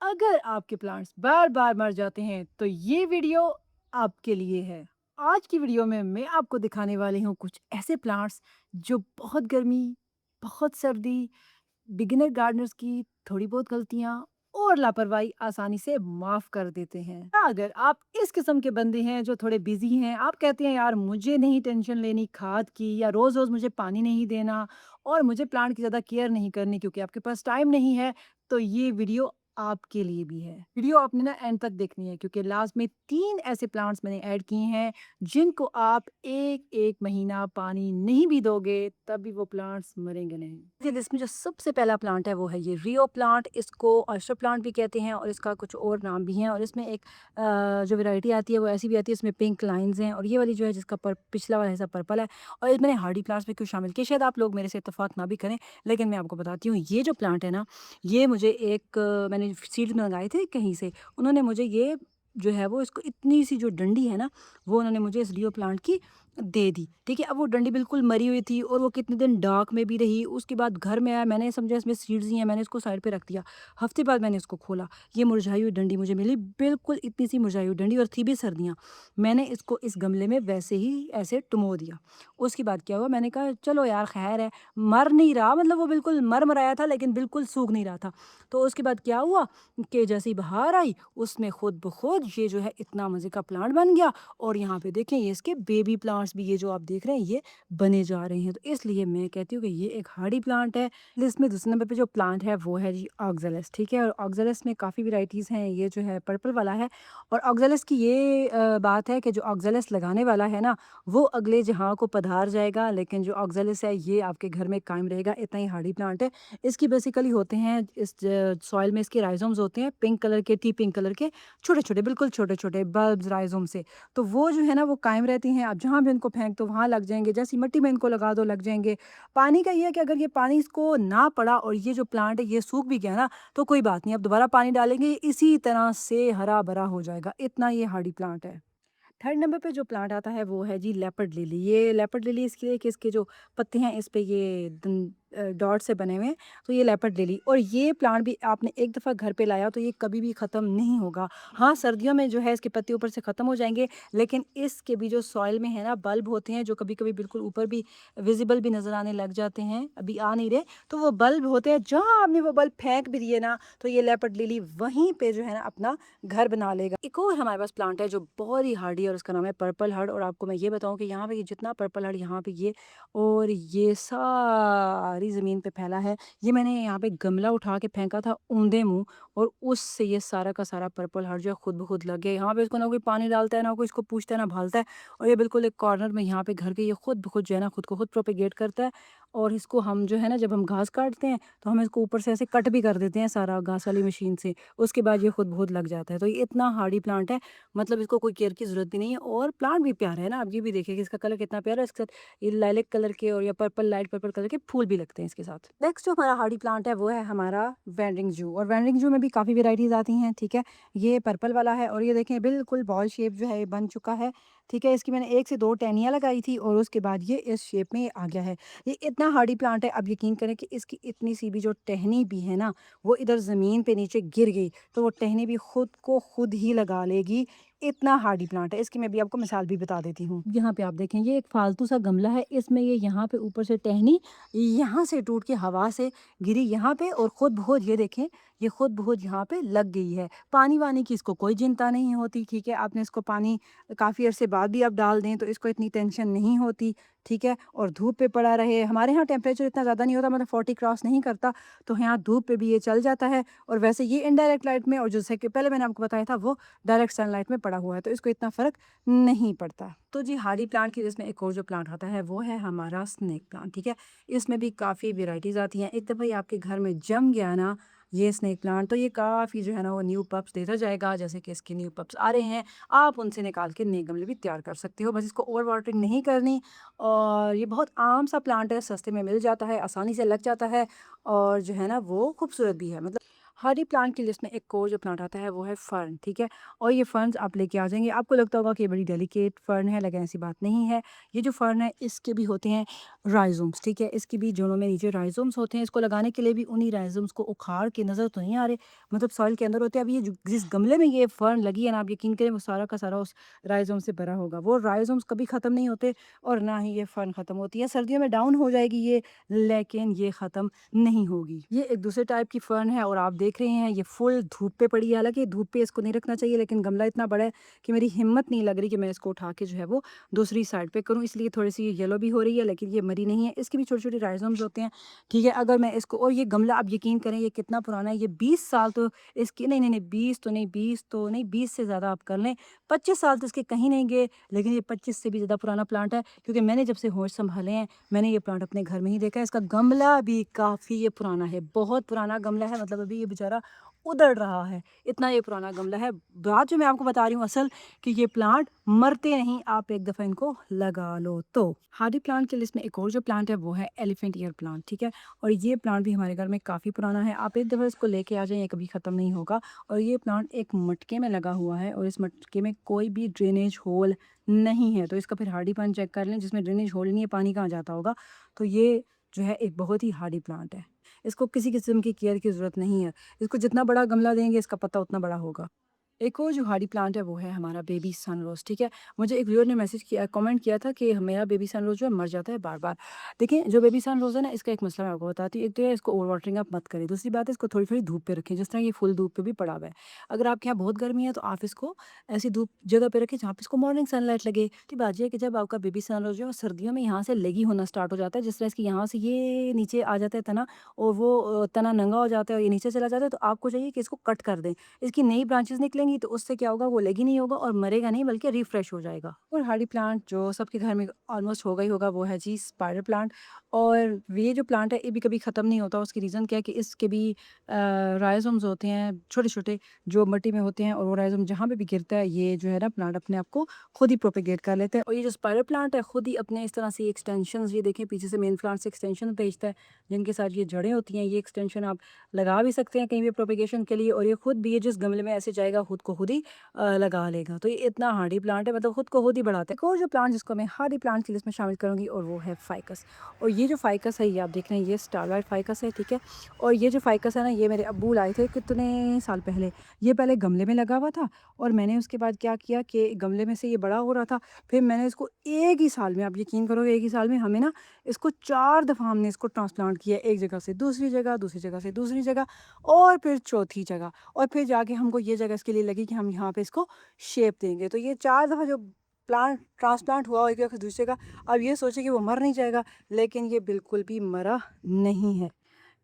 अगर आपके प्लांट्स बार-बार मर जाते हैं, तो ये वीडियो आपके लिए है। आज की वीडियो में मैं आपको दिखाने वाली हूँ कुछ ऐसे प्लांट्स जो बहुत गर्मी, बहुत सर्दी, बिगिनर गार्डनर्स की थोड़ी बहुत गलतियाँ और लापरवाही आसानी से माफ़ कर देते हैं। अगर आप इस किस्म के बंदे हैं जो थोड़े बिज़ी हैं, आप कहते हैं यार मुझे नहीं टेंशन लेनी खाद की या रोज़-रोज़ मुझे पानी नहीं देना और मुझे प्लांट की ज़्यादा केयर नहीं करनी क्योंकि आपके पास टाइम नहीं है, तो ये वीडियो आपके लिए भी है। वीडियो आपने ना एंड तक देखनी है क्योंकि लास्ट में 3 ऐसे प्लांट्स मैंने ऐड किए हैं जिनको आप 1-1 महीना पानी नहीं भी दोगे तब भी वो प्लांट्स मरेंगे नहीं। देखिए इसमें जो सबसे पहला प्लांट है वो है ये रियो प्लांट, इसको ऑयस्टर प्लांट भी कहते हैं और इसका कुछ और नाम भी हैं और इसमें एक जो वैरायटी आती है वो ऐसी भी आती है, इसमें पिंक लाइन्स हैं और ये वाली जो है जिसका पिछला वाला हिस्सा पर्पल है और मैंने हार्डी प्लांट्स में क्यों शामिल किया, शायद आप लोग मेरे से इत्तेफाक ना भी करें, लेकिन मैं आपको बताती हूँ ये जो प्लांट है ना, ये मुझे मैंने सीड्स मंगाए थे कहीं से, उन्होंने मुझे ये जो है वो इसको इतनी सी जो डंडी है ना, वो उन्होंने मुझे इस रियो प्लांट की दे दी। ठीक है, अब वो डंडी बिल्कुल मरी हुई थी और वो कितने दिन डार्क में भी रही। उसके बाद घर में आया, मैंने समझा इसमें सीड्स ही हैं, मैंने इसको साइड पे रख दिया। हफ्ते बाद मैंने इसको खोला, ये मुरझाई हुई डंडी मुझे मिली, बिल्कुल इतनी सी मुरझाई हुई डंडी और थी भी सर्दियाँ। मैंने इसको इस गमले में वैसे ही ऐसे टुमो दिया। उसके बाद क्या हुआ, मैंने कहा चलो यार खैर है, मर नहीं रहा, मतलब वो बिल्कुल मरमराया था लेकिन बिल्कुल सूख नहीं रहा था। तो उसके बाद क्या हुआ कि जैसे ही बहार आई, उसमें खुद ब खुद ये जो है इतना मज़े का प्लांट बन गया और यहाँ पे देखें ये इसके बेबी प्लांट्स भी, ये जो आप देख रहे हैं ये बने जा रहे हैं। तो इसलिए मैं कहती हूँ कि ये एक हार्डी प्लांट है। लिस्ट में दूसरे नंबर पे जो प्लांट है वो है जी ऑक्ज़ेलिस, ठीक है? और ऑक्ज़ेलिस में काफ़ी वैराइटीज़ हैं, ये जो है पर्पल वाला है और ऑक्ज़ेलिस की ये बात है कि जो ऑक्ज़ेलिस लगाने वाला है ना, वो अगले जहाँ को पधार जाएगा, लेकिन जो ऑक्ज़ेलिस है ये आपके घर में कायम रहेगा, इतना ही हार्डी प्लांट है। इसकी बेसिकली होते हैं इस सॉइल में इसके राइज़ोम्स होते हैं पिंक कलर के, टी पिंक कलर के, छोटे-छोटे, बिल्कुल छोटे-छोटे बल्ब्स राइज़ोम से। तो वो जो है ना वो कायम रहती हैं, आप जहाँ भी इनको फेंक दो वहाँ लग जाएँगे, जैसी मिट्टी में इनको लगा दो लग जाएँगे। पानी का ये है कि अगर ये पानी इसको ना पड़ा और ये जो प्लांट है ये सूख भी गया ना, तो कोई बात नहीं, आप दोबारा पानी डालेंगे, ये इसी तरह से हरा-भरा हो जाएगा, इतना ये हार्डी प्लांट है। थर्ड नंबर पे जो प्लांट आता है वो है जी लेपर्ड लिली। ये लेपर्ड लिली इसलिए कि इसके जो पत्ते हैं इस पे ये डॉट से बने हुए हैं, तो ये लेपर्ड लिली और ये प्लांट भी आपने एक दफ़ा घर पे लाया तो ये कभी भी ख़त्म नहीं होगा। हाँ, सर्दियों में जो है इसके पत्ते ऊपर से ख़त्म हो जाएँगे, लेकिन इसके भी जो सॉइल में है ना बल्ब होते हैं जो कभी-कभी बिल्कुल ऊपर भी विज़िबल भी नज़र आने लग जाते हैं, अभी आ नहीं रहे, तो वो बल्ब होते हैं, जहाँ आपने वो बल्ब फेंक भी दिए ना, तो ये लेपर्ड लिली वहीं पे जो है ना अपना घर बना लेगा। एक और हमारे पास प्लांट है जो बहुत ही हार्डी है और उसका नाम है पर्पल हर्ड और आपको मैं ये बताऊँ कि यहाँ पे ये जितना पर्पल हर्ड यहाँ पे ये और ये सारी ज़मीन पे फैला है। ये मैंने यहाँ पे गमला उठा के फेंका था औंधे मुँह और उससे ये सारा का सारा पर्पल हर्ड जो है खुद ब खुद लग गया। यहाँ पे इसको ना कोई पानी डालता है, ना कोई इसको पूछता है, ना भालता है और ये बिल्कुल एक कॉर्नर में यहाँ पे घर के ये खुद ब खुद जो है ना खुद को खुद प्रोपेगेट करता है और इसको हम जो है ना जब हम घास काटते हैं, तो हम इसको ऊपर से ऐसे कट भी कर देते हैं सारा घास वाली मशीन से। उसके बाद ये खुद ब खुद लग जाता है। तो ये इतना हार्डी प्लांट है, मतलब इसको कोई केयर की ज़रूरत भी नहीं है और प्लांट भी प्यारा है ना, आप ये भी देखिए कि इसका कलर कितना प्यारा है। इसके साथ ये लाइलेक कलर के और या पर्पल लाइट पर्पल कलर के फूल भी लगते हैं इसके साथ। नेक्स्ट जो हमारा हार्डी प्लांट है वो है हमारा वैंडिंग जू और वैंडिंग जू में भी काफ़ी वेराइटीज़ आती हैं, ठीक है? ये पर्पल वाला है और ये देखें बिल्कुल बॉल शेप जो है ये बन चुका है, ठीक है? इसकी मैंने 1 से 2 टहनियाँ लगाई थी और उसके बाद ये इस शेप में ये आ गया है। ये इतना हार्डी प्लांट है, आप यकीन करें कि इसकी इतनी सी भी जो टहनी भी है ना, वो इधर ज़मीन पे नीचे गिर गई, तो वो टहनी भी खुद को खुद ही लगा लेगी, इतना हार्डी प्लांट है। इसकी मैं भी आपको मिसाल भी बता देती हूँ। यहाँ पे आप देखें ये एक फालतू सा गमला है, इसमें ये यहाँ पे ऊपर से टहनी यहाँ से टूट के हवा से गिरी यहाँ पे और खुद ब खुद ये देखें, ये खुद ब खुद यहाँ पे लग गई है। पानी-वानी की इसको कोई चिंता नहीं होती, ठीक है? आपने इसको पानी काफ़ी अरसे बाद भी आप डाल दें तो इसको इतनी टेंशन नहीं होती, ठीक है? और धूप पे पड़ा रहे, हमारे यहाँ टेम्परेचर इतना ज़्यादा नहीं होता, मतलब 40 क्रॉस नहीं करता, तो यहाँ धूप पे भी ये चल जाता है और वैसे ये इनडायरेक्ट लाइट में और जैसे कि पहले मैंने आपको बताया था वो डायरेक्ट सनलाइट में पड़ा हुआ है, तो इसको इतना फ़र्क नहीं पड़ता। तो जी हार्डी प्लांट की लिस्ट में एक और जो प्लांट आता है वो है हमारा स्नेक प्लांट, ठीक है? इसमें भी काफ़ी वेराइटीज़ आती हैं। एक दफ़ा ये आपके घर में जम गया ना ये स्नेक प्लांट, तो ये काफ़ी जो है ना वो न्यू पप्स देता जाएगा, जैसे कि इसके न्यू पप्स आ रहे हैं, आप उनसे निकाल के नए गमले भी तैयार कर सकते हो। बस इसको ओवर वाटरिंग नहीं करनी और ये बहुत आम सा प्लांट है, सस्ते में मिल जाता है, आसानी से लग जाता है और जो है ना वो खूबसूरत भी है। मतलब हरी प्लांट की लिस्ट में एक और जो प्लांट आता है वो है फर्न, ठीक है? और ये फर्न्स आप लेके आ जाएँगे, आपको लगता होगा कि ये बड़ी डेलिकेट फर्न है, लेकिन ऐसी बात नहीं है। ये जो फर्न है इसके भी होते हैं राइज़ोम्स, ठीक है? इसकी भी जड़ों में नीचे राइज़ोम्स होते हैं, इसको लगाने के लिए भी उन्हीं राइज़ोम्स को उखाड़ के, नज़र तो नहीं आ रहे, मतलब सॉइल के अंदर होते हैं। अब ये जो जिस गमले में ये फर्न लगी है ना, आप यकीन करें वो सारा का सारा उस राइज़ोम से भरा होगा। वो राइज़ोम्स कभी ख़त्म नहीं होते और ना ही ये फर्न ख़त्म होती है। सर्दियों में डाउन हो जाएगी ये, लेकिन ये ख़त्म नहीं होगी। ये एक दूसरे टाइप की फर्न है और आप देख रहे हैं ये फुल धूप पे पड़ी है। हालाँकि धूप पे इसको नहीं रखना चाहिए, लेकिन गमला इतना बड़ा है कि मेरी हिम्मत नहीं लग रही कि मैं इसको उठा के जो है वो दूसरी साइड पे करूँ, इसलिए थोड़ी-सी येलो भी हो रही है, लेकिन ये मरी नहीं है। इसकी भी छोटे-छोटे राइज़ोम्स होते हैं, ठीक है? अगर मैं इसको, और ये गमला आप यकीन करें ये कितना पुराना है, ये 20 साल तो इसकी नहीं, नहीं, नहीं 20 तो नहीं, 20 तो नहीं, 20 से ज़्यादा आप कर लें, 25 साल तो इसके कहीं नहीं गए, लेकिन ये 25 से भी ज़्यादा पुराना प्लांट है, क्योंकि मैंने जब से होश सँभाले हैं मैंने ये प्लांट अपने घर में ही देखा है। इसका गमला भी काफ़ी ये पुराना है, बहुत पुराना गमला है, मतलब अभी ये बेचारा उधड़ रहा है, इतना ये पुराना गमला है। बात जो मैं आपको बता रही हूँ असल, कि ये प्लांट मरते नहीं, आप एक दफ़ा इनको लगा लो तो। हार्डी प्लांट की लिस्ट में एक और जो प्लांट है वो है एलिफेंट ईयर प्लांट, ठीक है? और ये प्लांट भी हमारे घर में काफ़ी पुराना है, आप एक दफ़ा इसको लेके आ जाएँ, ये कभी ख़त्म नहीं होगा। और ये प्लांट एक मटके में लगा हुआ है और इस मटके में कोई भी ड्रेनेज होल नहीं है, तो इसका फिर हार्डीपन चेक कर लें, जिसमें ड्रेनेज होल नहीं है, पानी कहाँ जाता होगा। तो ये जो है एक बहुत ही हार्डी प्लांट है। इसको किसी किस्म की केयर की ज़रूरत नहीं है। इसको जितना बड़ा गमला देंगे इसका पत्ता उतना बड़ा होगा। एक और जो हार्डी प्लांट है वो है हमारा बेबी सनरोज़, ठीक है? मुझे एक व्यूअर ने मैसेज किया, कमेंट किया था कि मेरा बेबी सनरोज़ जो है मर जाता है बार-बार। देखिए जो बेबी सनरोज़ है ना, इसका एक मसला मैं आपको बताती हूँ। एक तो ये, इसको ओवर वाटरिंग आप मत करें। दूसरी बात है, इसको थोड़ी-थोड़ी धूप पे रखें, जिस तरह ये फुल धूप पे भी पड़ा हुआ है। अगर आपके यहाँ बहुत गर्मी है तो आप इसको ऐसी धूप जगह पे रखें जहाँ पे इसको मॉर्निंग सनलाइट लगे। तो बात ये है कि जब आपका बेबी सनरोज़ जो है वो सर्दियों में यहाँ से लेगी होना स्टार्ट हो जाता है, जिस तरह इसकी यहाँ से ये नीचे आ जाता है तना, और वो तना नंगा हो जाता है और ये नीचे चला जाता है, तो आपको चाहिए कि इसको कट कर दें। इसकी नई ब्रांचेस निकलेंगी तो उससे क्या होगा, वो लेगी नहीं होगा और मरेगा नहीं, बल्कि रिफ्रेश हो जाएगा। और हार्डी प्लांट जो सबके घर में ऑलमोस्ट होगा ही होगा वो है जी स्पाइडर प्लांट। और ये जो प्लांट है ये भी कभी ख़त्म नहीं होता। उसकी रीज़न क्या है कि इसके भी राइजोम्स होते हैं छोटे छोटे, जो मिट्टी में होते हैं, और वो राइजोम जहाँ पे भी गिरता है ये जो है ना प्लांट अपने आप को खुद ही प्रोपेगेट कर लेते हैं। और ये जो स्पाइडर प्लांट है खुद ही अपने इस तरह से एक्सटेंशन, ये देखें पीछे से मेन प्लांट से एक्सटेंशन भेजता है, जिनके साथ ये जड़ें होती हैं। ये एक्सटेंशन आप लगा भी सकते हैं कहीं भी प्रोपेगेशन के लिए, और ये खुद भी ये जिस गमले में ऐसे जाएगा खुद को खुद ही लगा लेगा। तो ये इतना हार्डी प्लांट है, मतलब खुद को खुद ही बढ़ाता है। एक और जो प्लांट जिसको मैं हार्डी प्लांट की लिस्ट में शामिल करूँगी और वो है फाइकस। और ये जो फाइकस है ये आप देख रहे हैं, ये स्टारलाइट फाइकस है, ठीक है? और ये जो फाइकस है ना, ये मेरे अब्बू लाए थे कितने साल पहले। ये पहले गमले में लगा हुआ था और मैंने उसके बाद क्या किया कि गमले में से ये बड़ा हो रहा था, फिर मैंने इसको एक ही साल में, आप यकीन करोगे, एक ही साल में हमें ना इसको 4 दफ़ा हमने इसको ट्रांसप्लांट किया, एक जगह से दूसरी जगह, दूसरी जगह से दूसरी जगह, और फिर चौथी जगह, और फिर जाके हमको ये जगह इसके लिए लगी कि हम यहाँ पे इसको शेप देंगे। तो ये 4 दफ़ा जो प्लांट ट्रांसप्लांट हुआ एक जगह से दूसरी जगह, अब ये सोचे कि वो मर नहीं जाएगा, लेकिन ये बिल्कुल भी मरा नहीं है।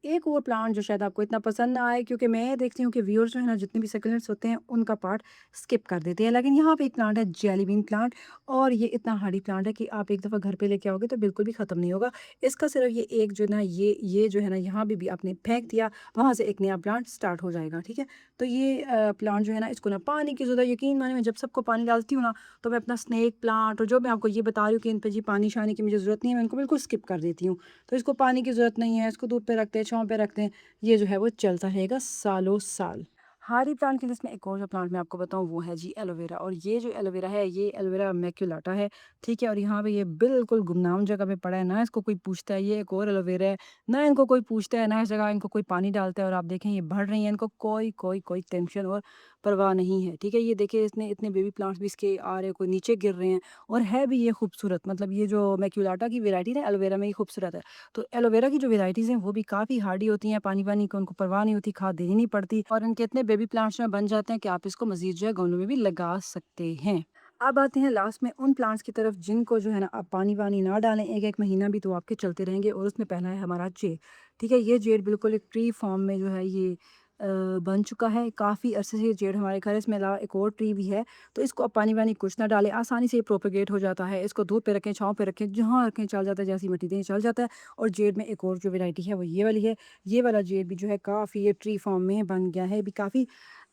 एक और प्लांट जो शायद आपको इतना पसंद ना आए, क्योंकि मैं देखती हूँ कि व्यूअर्स जो है ना, जितने भी सक्यूलेंट्स होते हैं उनका पार्ट स्किप कर देते हैं, लेकिन यहाँ पे एक प्लांट है जेली बीन प्लांट। और ये इतना हार्डी प्लांट है कि आप एक दफ़ा घर पे लेके आओगे तो बिल्कुल भी ख़त्म नहीं होगा। इसका सिर्फ ये एक जो ना, ये जो है ना, यहाँ भी आपने फेंक दिया, वहाँ से एक नया प्लांट स्टार्ट हो जाएगा, ठीक है? तो ये प्लांट जो है ना, इसको ना पानी की ज़रूरत, यकीन माने मैं जब सबको पानी डालती हूँ ना, तो मैं अपना स्नेक प्लांट और जो मैं आपको ये बता रही हूँ कि इन पे जी पानी शानी की मुझे ज़रूरत नहीं है, मैं इनको बिल्कुल स्किप कर देती हूँ। तो इसको पानी की ज़रूरत नहीं है, इसको धूप पे रखते हैं, छाँव पे रखते हैं, ये जो है वो चलता रहेगा सालों साल। हार्डी प्लांट की लिस्ट में एक और जो प्लांट मैं आपको बताऊँ वो है जी एलोवेरा। और ये जो एलोवेरा है ये एलोवेरा मैक्युलाटा है, ठीक है? और यहाँ पे ये बिल्कुल गुमनाम जगह पे पड़ा है, ना इसको कोई पूछता है, ये एक और एलोवेरा है, ना इनको कोई पूछता है, ना इस जगह इनको कोई पानी डालता है। और आप देखें ये बढ़ रही हैं, इनको कोई कोई कोई टेंशन और परवाह नहीं है, ठीक है? ये देखिए इसने इतने बेबी प्लांट्स भी इसके आ रहे हैं, कोई नीचे गिर रहे हैं, और है भी ये खूबसूरत, मतलब ये जो मैक्युलाटा की वैरायटी ना एलोवेरा में, ये खूबसूरत है। तो एलोवेरा की जो वेराइटीज़ हैं वो भी काफ़ी हार्डी होती हैं, पानी-वानी की उनको परवाह नहीं होती, खाद देनी नहीं पड़ती, और इनके इतने बेबी प्लांट्स में बन जाते हैं कि आप इसको मज़ीद जो है गमलों में भी लगा सकते हैं। अब आते हैं लास्ट में उन प्लांट्स की तरफ जिनको जो है ना आप पानी-वानी ना डालें, 1-1 महीना भी तो आपके चलते रहेंगे, और उसमें पहला है हमारा जेड, ठीक है? ये जेड बिल्कुल एक ट्री फॉर्म में जो है ये बन चुका है, काफ़ी अरसे से ये जेड हमारे घर है, इसमें अलावा एक और ट्री भी है। तो इसको आप पानी-वानी कुछ ना डालें, आसानी से ये प्रोपेगेट हो जाता है। इसको धूप पे रखें, छाँव पे रखें, जहाँ रखें चल जाता है, जैसी मिट्टी दें चल जाता है। और जेड में एक और जो वैरायटी है वो ये वाली है। ये वाला जेड भी जो है काफ़ी ये ट्री फॉर्म में बन गया है, अभी काफ़ी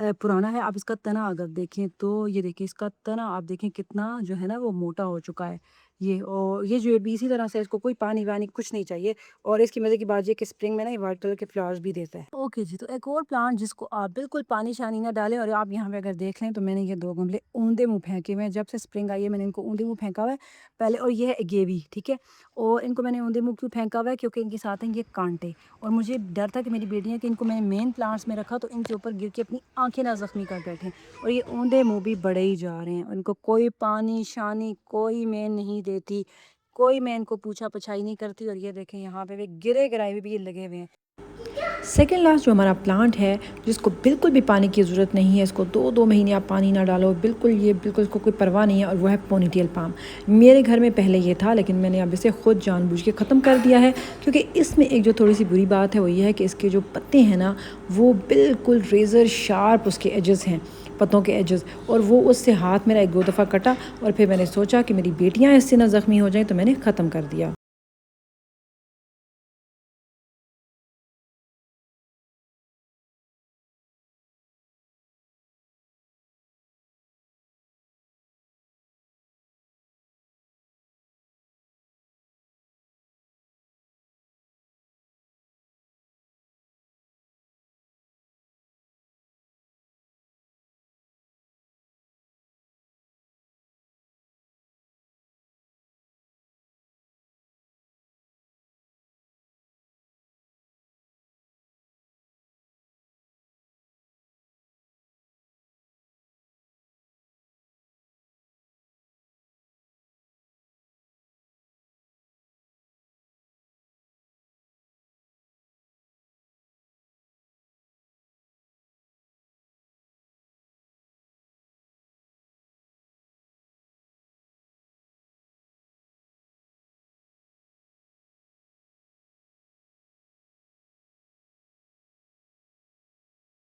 पुराना है। आप इसका तना अगर देखें तो ये देखिए, इसका तना आप देखें कितना जो है ना वो मोटा हो चुका है। ये और ये जो भी इसी तरह से इसको कोई पानी वानी कुछ नहीं चाहिए। और इसकी मज़े की बात ये कि स्प्रिंग में ना ये वाइट कलर के फ्लावर्स भी देता है। ओके जी, तो एक और प्लांट जिसको आप बिल्कुल पानी शानी ना डालें, और आप यहाँ पे अगर देख लें तो मैंने ये 2 गमले ऊंधे मुँह फेंके हुए हैं। जब से स्प्रिंग आई है मैंने इनको ऊंधे मुँह फेंका हुआ है पहले। और ये है एगेवी, ठीक है? और इनको मैंने ऊंधे मुँह क्यों फेंका हुआ है, क्योंकि इनके साथ हैं ये कांटे। और मुझे डर था कि मेरी बेटियाँ कि इनको मैंने मेन प्लांट्स में रखा तो इनके ऊपर गिर के अपनी आँखें ना ज़ख्मी कर बैठें। और ये ऊंधे मुँह भी बढ़े ही जा रहे हैं। उनको कोई पानी शानी कोई मैं नहीं देती, कोई मैं इनको पूछा पुछाई नहीं करती। और ये देखें यहाँ पे भी गिरे गिराए हुए भी ये लगे हुए हैं। सेकेंड लास्ट जो हमारा प्लांट है, जिसको बिल्कुल भी पानी की ज़रूरत नहीं है, इसको 2-2 महीने आप पानी ना डालो, बिल्कुल इसको कोई परवाह नहीं है, और वो है पोनीटेल पाम। मेरे घर में पहले ये था, लेकिन मैंने अब इसे खुद जानबूझ के ख़त्म कर दिया है, क्योंकि इसमें एक जो थोड़ी सी बुरी बात है वो ये है कि इसके जो पत्ते हैं ना, वो बिल्कुल रेज़र शार्प उसके एजेस हैं, पत्तों के एजेस। और वो उससे हाथ मेरा 1-2 दफ़ा कटा, और फिर मैंने सोचा कि मेरी बेटियाँ इससे ना ज़ख्मी हो जाएँ, तो मैंने ख़त्म कर दिया।